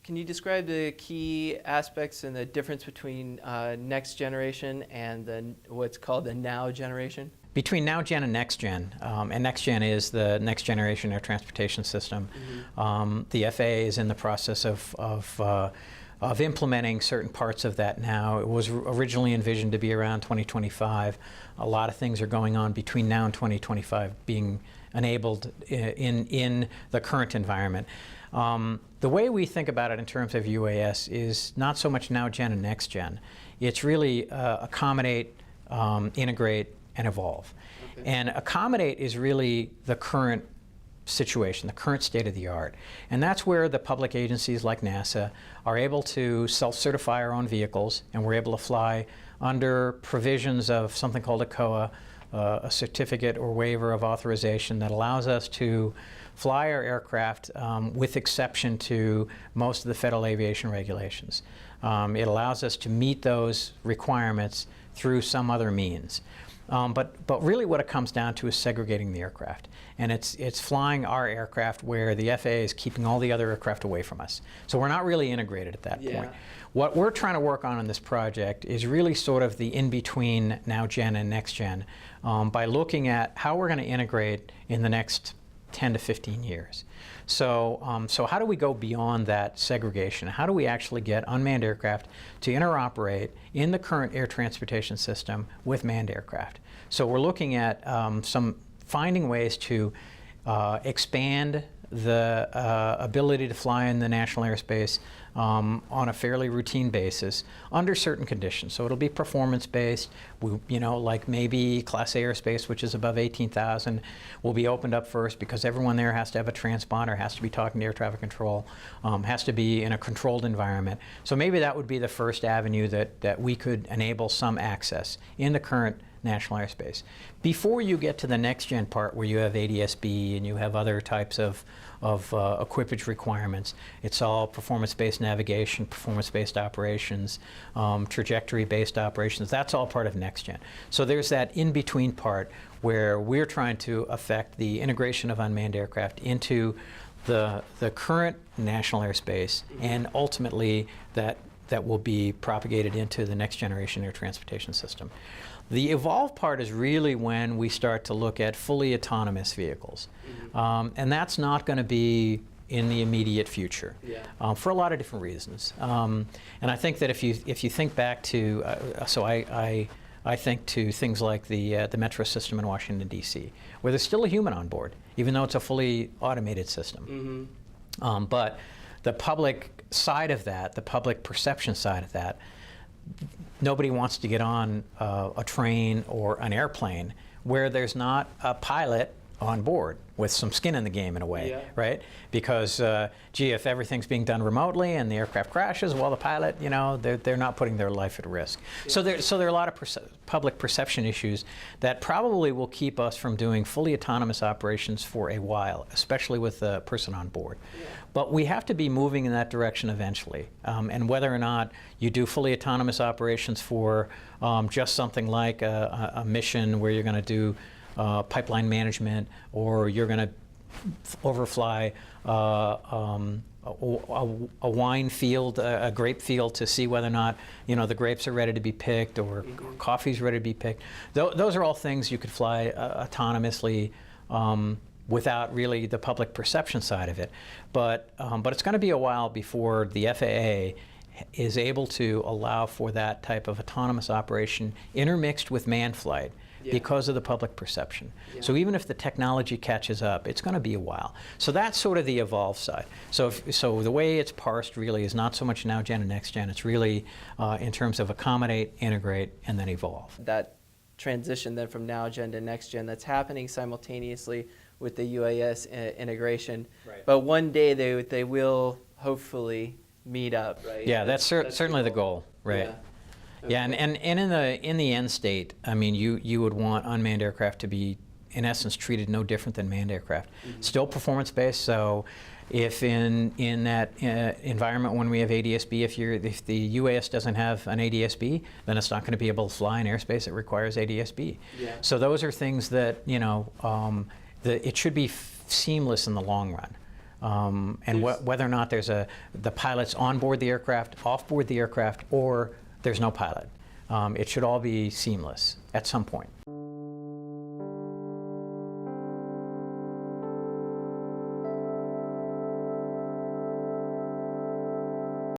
Can you describe the key aspects and the difference between next generation and what's called the now generation? Between now gen and next gen is the next generation air transportation system. The FAA is in the process of implementing certain parts of that now. It was originally envisioned to be around 2025. A lot of things are going on between now and 2025 being enabled in the current environment. The way we think about it in terms of UAS is not so much now gen and next gen. It's really accommodate, integrate, and evolve. Okay. And accommodate is really the current situation, the current state of the art. And that's where the public agencies like NASA are able to self-certify our own vehicles, and we're able to fly under provisions of something called a COA, a certificate or waiver of authorization that allows us to fly our aircraft with exception to most of the federal aviation regulations. It allows us to meet those requirements through some other means. But really what it comes down to is segregating the aircraft. And it's flying our aircraft where the FAA is keeping all the other aircraft away from us. So we're not really integrated at that point. What we're trying to work on in this project is really sort of the in-between now gen and next gen by looking at how we're going to integrate in the next 10 to 15 years. So, so how do we go beyond that segregation? How do we actually get unmanned aircraft to interoperate in the current air transportation system with manned aircraft? So we're looking at finding ways to expand the ability to fly in the national airspace on a fairly routine basis under certain conditions. So it'll be performance-based. You know, like maybe Class A airspace, which is above 18,000, will be opened up first because everyone there has to have a transponder, has to be talking to air traffic control, has to be in a controlled environment. So maybe that would be the first avenue that we could enable some access in the current national airspace. Before you get to the next gen part where you have ADS-B and you have other types of equipage requirements, it's all performance-based navigation, performance-based operations, trajectory-based operations. That's all part of next gen. So there's that in-between part where we're trying to affect the integration of unmanned aircraft into the current national airspace, and ultimately that will be propagated into the next generation air transportation system. The evolve part is really when we start to look at fully autonomous vehicles. And that's not going to be in the immediate future for a lot of different reasons. And I think that if you think back to, I think to things like the metro system in Washington, D.C., where there's still a human on board, even though it's a fully automated system. But the public side of that, the public perception side of that, nobody wants to get on a train or an airplane where there's not a pilot on board with some skin in the game in a way, right? Because, gee, if everything's being done remotely and the aircraft crashes, well, the pilot, you know, they're not putting their life at risk. So there are a lot of public perception issues that probably will keep us from doing fully autonomous operations for a while, especially with a person on board. But we have to be moving in that direction eventually. And whether or not you do fully autonomous operations for just something like a mission where you're going to do pipeline management, or you're going to overfly a wine field, a grape field, to see whether or not, you know, the grapes are ready to be picked, or coffee's ready to be picked. Those are all things you could fly autonomously without really the public perception side of it. But it's going to be a while before the FAA is able to allow for that type of autonomous operation intermixed with manned flight. Because of the public perception. So even if the technology catches up, it's going to be a while. So that's sort of the evolve side. So the way it's parsed really is not so much now gen and next gen. It's really in terms of accommodate, integrate, and then evolve. That transition then from now gen to next gen, that's happening simultaneously with the UAS integration. Right. But one day they will hopefully meet up, right? Yeah, that's certainly the goal, right? Yeah. Okay. Yeah, and in the end state, I mean, you would want unmanned aircraft to be, in essence, treated no different than manned aircraft. Still performance-based. So, if in that environment when we have ADS-B, if the UAS doesn't have an ADS-B, then it's not going to be able to fly in airspace that requires ADS-B. So those are things that, you know, it should be seamless in the long run. and whether or not there's the pilot's on board the aircraft, off board the aircraft, or there's no pilot. It should all be seamless at some point.